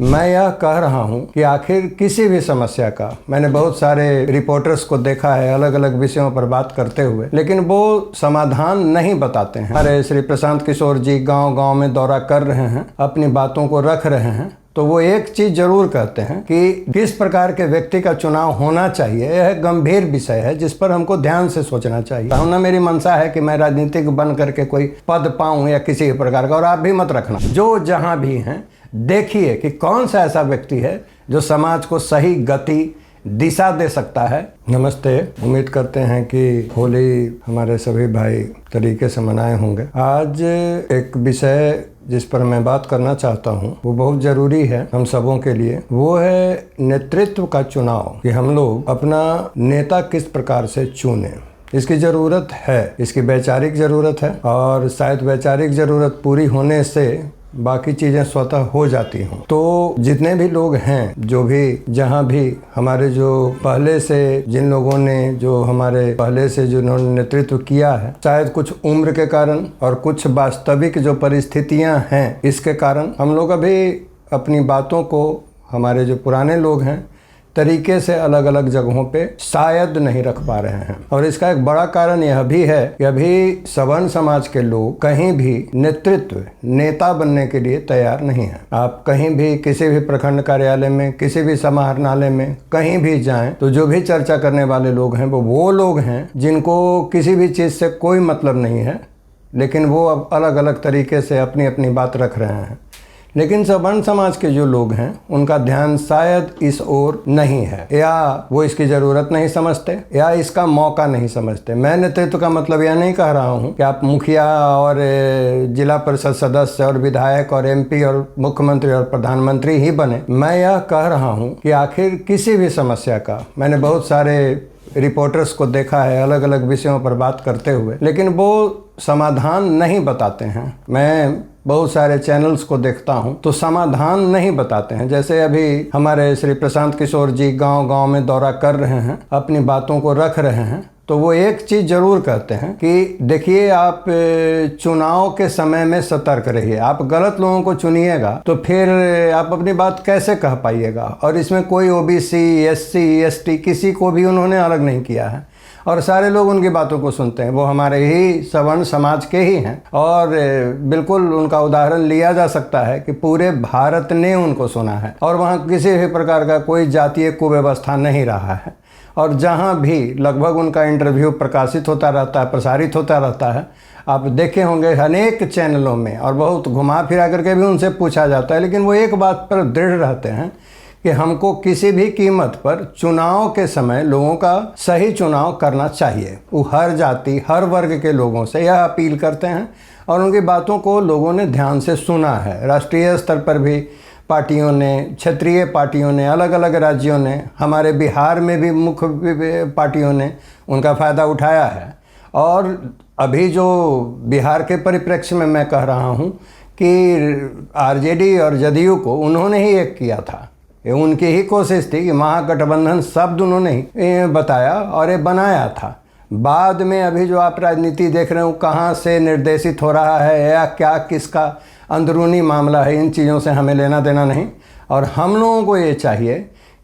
मैं यह कह रहा हूं कि आखिर किसी भी समस्या का, मैंने बहुत सारे रिपोर्टर्स को देखा है अलग अलग विषयों पर बात करते हुए, लेकिन वो समाधान नहीं बताते हैं। हमारे श्री प्रशांत किशोर जी गांव गांव में दौरा कर रहे हैं, अपनी बातों को रख रहे हैं, तो वो एक चीज जरूर कहते हैं कि किस प्रकार के व्यक्ति का चुनाव होना चाहिए। यह गंभीर विषय है जिस पर हमको ध्यान से सोचना चाहिए। ना मेरी मंशा है कि मैं राजनीतिक बन करके कोई पद पाऊं या किसी प्रकार का, और आप भी मत रखना। जो जहां भी हैं देखिए कि कौन सा ऐसा व्यक्ति है जो समाज को सही गति दिशा दे सकता है। नमस्ते, उम्मीद करते हैं कि होली हमारे सभी भाई तरीके से मनाए होंगे। आज एक विषय जिस पर मैं बात करना चाहता हूँ वो बहुत ज़रूरी है हम सबों के लिए, वो है नेतृत्व का चुनाव, कि हम लोग अपना नेता किस प्रकार से चुनें। इसकी ज़रूरत है, इसकी वैचारिक ज़रूरत है, और शायद वैचारिक ज़रूरत पूरी होने से बाकी चीज़ें स्वतः हो जाती हों। तो जितने भी लोग हैं, जो भी जहाँ भी हमारे जो पहले से जिन लोगों ने जो हमारे पहले से जिन्होंने नेतृत्व किया है, शायद कुछ उम्र के कारण और कुछ वास्तविक जो परिस्थितियाँ हैं इसके कारण हम लोग अभी अपनी बातों को, हमारे जो पुराने लोग हैं, तरीके से अलग अलग जगहों पे शायद नहीं रख पा रहे हैं। और इसका एक बड़ा कारण यह भी है कि अभी सवर्ण समाज के लोग कहीं भी नेतृत्व, नेता बनने के लिए तैयार नहीं हैं। आप कहीं भी किसी भी प्रखंड कार्यालय में, किसी भी समाहरणालय में कहीं भी जाएं तो जो भी चर्चा करने वाले लोग हैं वो लोग हैं जिनको किसी भी चीज़ से कोई मतलब नहीं है, लेकिन वो अब अलग अलग तरीके से अपनी अपनी बात रख रहे हैं। लेकिन सवर्ण समाज के जो लोग हैं उनका ध्यान शायद इस ओर नहीं है, या वो इसकी ज़रूरत नहीं समझते, या इसका मौका नहीं समझते। मैं नेतृत्व का मतलब यह नहीं कह रहा हूँ कि आप मुखिया और जिला परिषद सदस्य और विधायक और MP और मुख्यमंत्री और प्रधानमंत्री ही बने। मैं यह कह रहा हूँ कि आखिर किसी भी समस्या का, मैंने बहुत सारे रिपोर्टर्स को देखा है अलग अलग विषयों पर बात करते हुए, लेकिन वो समाधान नहीं बताते हैं। मैं बहुत सारे चैनल्स को देखता हूं तो समाधान नहीं बताते हैं। जैसे अभी हमारे श्री प्रशांत किशोर जी गांव गांव में दौरा कर रहे हैं, अपनी बातों को रख रहे हैं, तो वो एक चीज़ जरूर कहते हैं कि देखिए, आप चुनाव के समय में सतर्क रहिए। आप गलत लोगों को चुनिएगा तो फिर आप अपनी बात कैसे कह पाइएगा। और इसमें कोई OBC, SC, ST किसी को भी उन्होंने अलग नहीं किया है, और सारे लोग उनकी बातों को सुनते हैं। वो हमारे ही सवर्ण समाज के ही हैं, और बिल्कुल उनका उदाहरण लिया जा सकता है कि पूरे भारत ने उनको सुना है, और वहाँ किसी भी प्रकार का कोई जातीय कुव्यवस्था नहीं रहा है। और जहाँ भी लगभग उनका इंटरव्यू प्रकाशित होता रहता है, प्रसारित होता रहता है, आप देखे होंगे अनेक चैनलों में, और बहुत घुमा फिरा करके भी उनसे पूछा जाता है, लेकिन वो एक बात पर दृढ़ रहते हैं कि हमको किसी भी कीमत पर चुनाव के समय लोगों का सही चुनाव करना चाहिए। वो हर जाति, हर वर्ग के लोगों से यह अपील करते हैं, और उनकी बातों को लोगों ने ध्यान से सुना है। राष्ट्रीय स्तर पर भी पार्टियों ने, क्षेत्रीय पार्टियों ने, अलग अलग राज्यों ने, हमारे बिहार में भी मुख्य पार्टियों ने उनका फ़ायदा उठाया है। और अभी जो बिहार के परिप्रेक्ष्य में मैं कह रहा हूँ कि RJD और जदयू को उन्होंने ही एक किया था, ये उनकी ही कोशिश थी कि महागठबंधन शब्द उन्होंने ही बताया और ये बनाया था। बाद में अभी जो आप राजनीति देख रहे हो कहाँ से निर्देशित हो रहा है या क्या किसका अंदरूनी मामला है, इन चीज़ों से हमें लेना देना नहीं। और हम लोगों को ये चाहिए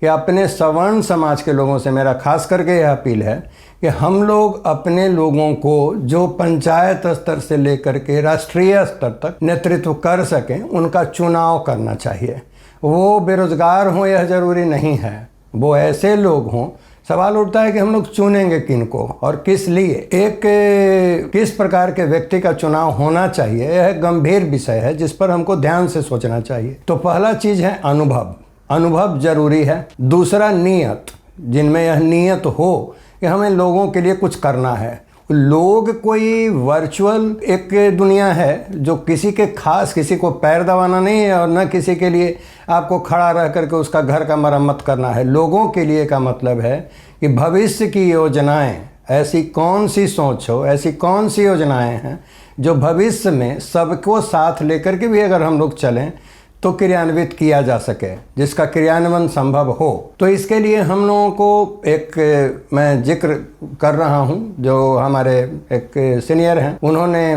कि अपने सवर्ण समाज के लोगों से मेरा खास करके यह अपील है कि हम लोग अपने लोगों को जो पंचायत स्तर से लेकर के राष्ट्रीय स्तर तक नेतृत्व कर सकें, उनका चुनाव करना चाहिए। वो बेरोजगार हों यह ज़रूरी नहीं है, वो ऐसे लोग हों। सवाल उठता है कि हम लोग चुनेंगे किनको और किस लिए, एक किस प्रकार के व्यक्ति का चुनाव होना चाहिए। यह गंभीर विषय है जिस पर हमको ध्यान से सोचना चाहिए। तो पहला चीज़ है अनुभव। अनुभव जरूरी है। दूसरा नियत, जिनमें यह नियत हो कि हमें लोगों के लिए कुछ करना है। लोग कोई वर्चुअल एक दुनिया है जो किसी के खास, किसी को पैर दबाना नहीं है, और न किसी के लिए आपको खड़ा रह करके उसका घर का मरम्मत करना है। लोगों के लिए का मतलब है कि भविष्य की योजनाएं, ऐसी कौन सी सोच हो, ऐसी कौन सी योजनाएं हैं जो भविष्य में सबको साथ लेकर के भी अगर हम लोग चलें तो क्रियान्वित किया जा सके, जिसका क्रियान्वयन संभव हो। तो इसके लिए हम लोगों को एक मैं जिक्र कर रहा हूँ, जो हमारे एक सीनियर हैं, उन्होंने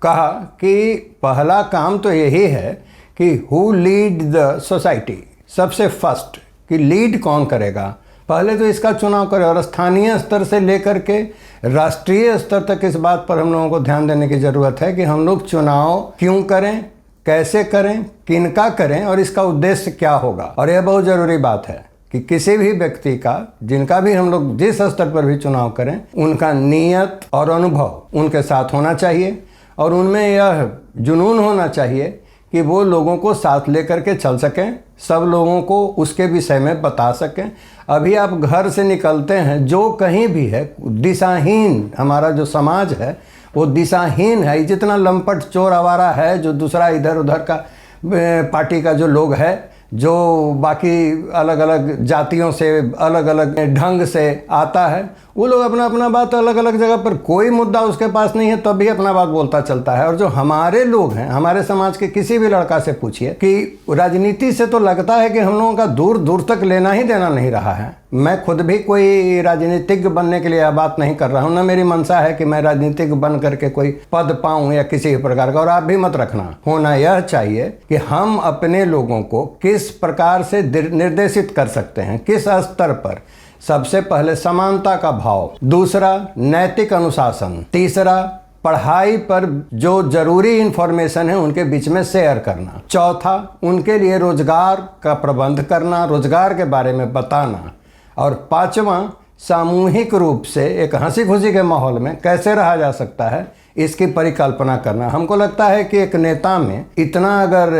कहा कि पहला काम तो यही है कि हु लीड द सोसाइटी, सबसे फर्स्ट कि लीड कौन करेगा, पहले तो इसका चुनाव करें। और स्थानीय स्तर से लेकर के राष्ट्रीय स्तर तक इस बात पर हम लोगों को ध्यान देने की ज़रूरत है कि हम लोग चुनाव क्यों करें, कैसे करें, किनका करें और इसका उद्देश्य क्या होगा। और यह बहुत ज़रूरी बात है कि किसी भी व्यक्ति का, जिनका भी हम लोग जिस स्तर पर भी चुनाव करें, उनका नियत और अनुभव उनके साथ होना चाहिए और उनमें यह जुनून होना चाहिए कि वो लोगों को साथ लेकर के चल सकें, सब लोगों को उसके विषय में बता सकें। अभी आप घर से निकलते हैं, जो कहीं भी है, दिशाहीन हमारा जो समाज है वो दिशाहीन है। जितना लंपट चोर आवारा है, जो दूसरा इधर उधर का पार्टी का जो लोग है, जो बाकी अलग अलग जातियों से अलग अलग ढंग से आता है, वो लोग अपना अपना बात अलग अलग जगह पर, कोई मुद्दा उसके पास नहीं है तब भी अपना बात बोलता चलता है। और जो हमारे लोग हैं, हमारे समाज के किसी भी लड़का से पूछिए कि राजनीति से तो लगता है कि हम लोगों का दूर दूर तक लेना ही देना नहीं रहा है। मैं खुद भी कोई राजनीतिज्ञ बनने के लिए यह बात नहीं कर रहा हूँ, ना मेरी मंशा है कि मैं राजनीतिज्ञ बन करके कोई पद पाऊँ या किसी प्रकार का। और आप भी मत रखना। होना यह चाहिए कि हम अपने लोगों को किस प्रकार से निर्देशित कर सकते हैं, किस स्तर पर। सबसे पहले समानता का भाव, दूसरा नैतिक अनुशासन, तीसरा पढ़ाई पर जो जरूरी इंफॉर्मेशन है उनके बीच में शेयर करना, चौथा उनके लिए रोजगार का प्रबंध करना, रोजगार के बारे में बताना, और पांचवा सामूहिक रूप से एक हंसी खुशी के माहौल में कैसे रहा जा सकता है इसकी परिकल्पना करना। हमको लगता है कि एक नेता में इतना अगर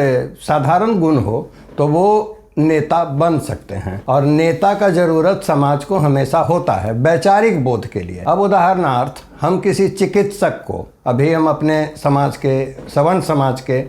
साधारण गुण हो तो वो नेता बन सकते हैं। और नेता का ज़रूरत समाज को हमेशा होता है वैचारिक बोध के लिए। अब उदाहरणार्थ हम किसी चिकित्सक को, अभी हम अपने समाज के, सवर्ण समाज के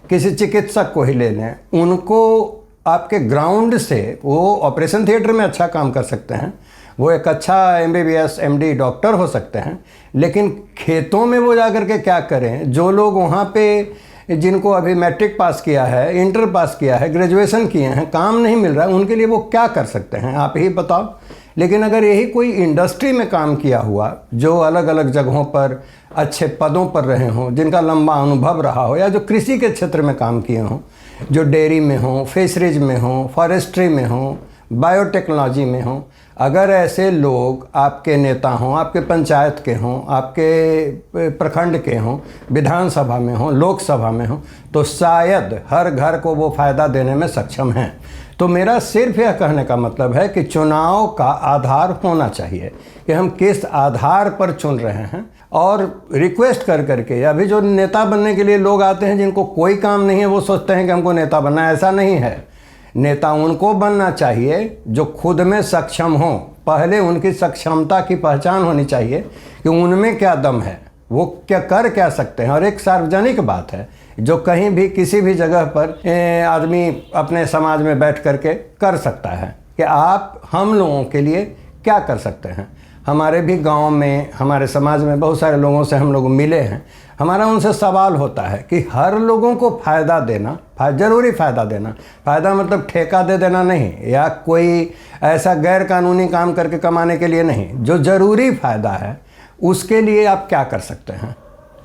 किसी चिकित्सक को ही ले लें, उनको आपके ग्राउंड से वो ऑपरेशन थिएटर में अच्छा काम कर सकते हैं, वो एक अच्छा MBBS MD डॉक्टर हो सकते हैं, लेकिन खेतों में वो जाकर के क्या करें। जो लोग वहाँ पे, जिनको अभी मैट्रिक पास किया है, इंटर पास किया है, ग्रेजुएशन किए हैं, काम नहीं मिल रहा है, उनके लिए वो क्या कर सकते हैं, आप ही बताओ। लेकिन अगर यही कोई इंडस्ट्री में काम किया हुआ, जो अलग अलग जगहों पर अच्छे पदों पर रहे हों, जिनका लंबा अनुभव रहा हो, या जो कृषि के क्षेत्र में काम किए हों, जो डेयरी में हों, फिशरीज में हों, फॉरेस्ट्री में हों, बायोटेक्नोलॉजी में हों, अगर ऐसे लोग आपके नेता हों, आपके पंचायत के हों, आपके प्रखंड के हों, विधानसभा में हों, लोकसभा में हों, तो शायद हर घर को वो फ़ायदा देने में सक्षम हैं। तो मेरा सिर्फ यह कहने का मतलब है कि चुनाव का आधार होना चाहिए कि हम किस आधार पर चुन रहे हैं। और रिक्वेस्ट कर करके, अभी जो नेता बनने के लिए लोग आते हैं जिनको कोई काम नहीं है, वो सोचते हैं कि हमको नेता बनना है, ऐसा नहीं है। नेता उनको बनना चाहिए जो खुद में सक्षम हो। पहले उनकी सक्षमता की पहचान होनी चाहिए कि उनमें क्या दम है, वो क्या कर सकते हैं। और एक सार्वजनिक बात है जो कहीं भी किसी भी जगह पर आदमी अपने समाज में बैठ करके कर सकता है कि आप हम लोगों के लिए क्या कर सकते हैं। हमारे भी गांव में, हमारे समाज में बहुत सारे लोगों से हम लोग मिले हैं। हमारा उनसे सवाल होता है कि हर लोगों को फ़ायदा देना, ज़रूरी फ़ायदा देना, फ़ायदा मतलब ठेका दे देना नहीं, या कोई ऐसा गैर कानूनी काम करके कमाने के लिए नहीं, जो ज़रूरी फ़ायदा है उसके लिए आप क्या कर सकते हैं।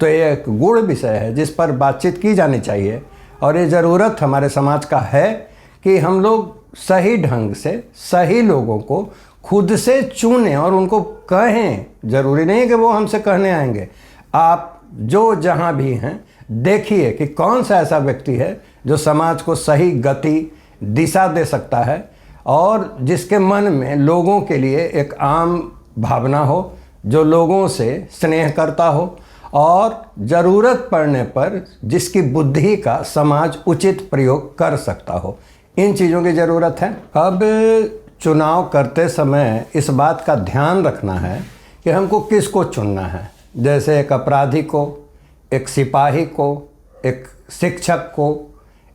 तो ये एक गूढ़ विषय है जिस पर बातचीत की जानी चाहिए। और ये ज़रूरत हमारे समाज का है कि हम लोग सही ढंग से सही लोगों को खुद से चुनें और उनको कहें। ज़रूरी नहीं है कि वो हमसे कहने आएंगे। आप जो जहाँ भी हैं, देखिए कि कौन सा ऐसा व्यक्ति है जो समाज को सही गति, दिशा दे सकता है और जिसके मन में लोगों के लिए एक आम भावना हो, जो लोगों से स्नेह करता हो और ज़रूरत पड़ने पर जिसकी बुद्धि का समाज उचित प्रयोग कर सकता हो। इन चीज़ों की ज़रूरत है। अब चुनाव करते समय इस बात का ध्यान रखना है कि हमको किसको चुनना है। जैसे एक अपराधी को, एक सिपाही को, एक शिक्षक को,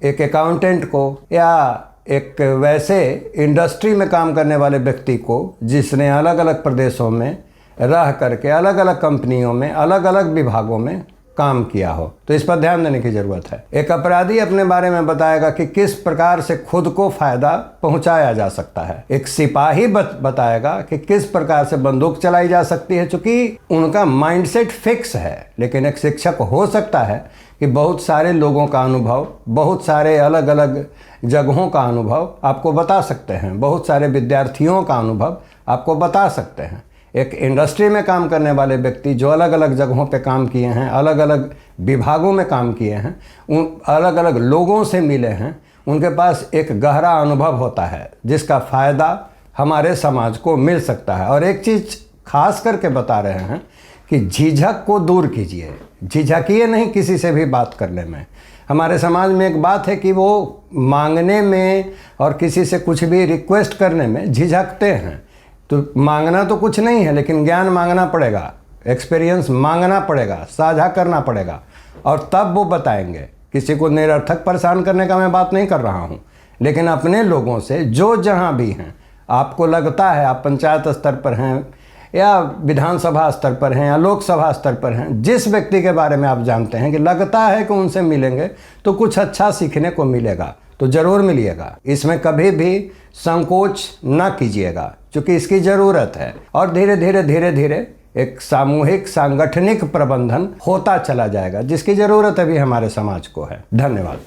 एक अकाउंटेंट को, या एक वैसे इंडस्ट्री में काम करने वाले व्यक्ति को जिसने अलग अलग प्रदेशों में रह करके अलग अलग कंपनियों में अलग अलग विभागों में काम किया हो। तो इस पर ध्यान देने की ज़रूरत है। एक अपराधी अपने बारे में बताएगा कि किस प्रकार से खुद को फ़ायदा पहुंचाया जा सकता है। एक सिपाही बताएगा कि किस प्रकार से बंदूक चलाई जा सकती है, चूँकि उनका माइंडसेट फिक्स है। लेकिन एक शिक्षक हो सकता है कि बहुत सारे लोगों का अनुभव, बहुत सारे अलग अलग जगहों का अनुभव आपको बता सकते हैं, बहुत सारे विद्यार्थियों का अनुभव आपको बता सकते हैं। एक इंडस्ट्री में काम करने वाले व्यक्ति जो अलग अलग जगहों पे काम किए हैं, अलग अलग विभागों में काम किए हैं, उन अलग अलग लोगों से मिले हैं, उनके पास एक गहरा अनुभव होता है जिसका फ़ायदा हमारे समाज को मिल सकता है। और एक चीज़ खास करके बता रहे हैं कि झिझक को दूर कीजिए, झिझकिए नहीं किसी से भी बात करने में। हमारे समाज में एक बात है कि वो मांगने में और किसी से कुछ भी रिक्वेस्ट करने में झिझकते हैं। तो मांगना तो कुछ नहीं है, लेकिन ज्ञान मांगना पड़ेगा, एक्सपीरियंस मांगना पड़ेगा, साझा करना पड़ेगा, और तब वो बताएंगे। किसी को निरर्थक परेशान करने का मैं बात नहीं कर रहा हूँ, लेकिन अपने लोगों से जो जहाँ भी हैं, आपको लगता है आप पंचायत स्तर पर हैं या विधानसभा स्तर पर हैं या लोकसभा स्तर पर हैं, जिस व्यक्ति के बारे में आप जानते हैं कि लगता है कि उनसे मिलेंगे तो कुछ अच्छा सीखने को मिलेगा, तो ज़रूर मिलिएगा। इसमें कभी भी संकोच न कीजिएगा, क्योंकि इसकी ज़रूरत है। और धीरे धीरे एक सामूहिक सांगठनिक प्रबंधन होता चला जाएगा, जिसकी ज़रूरत अभी हमारे समाज को है। धन्यवाद।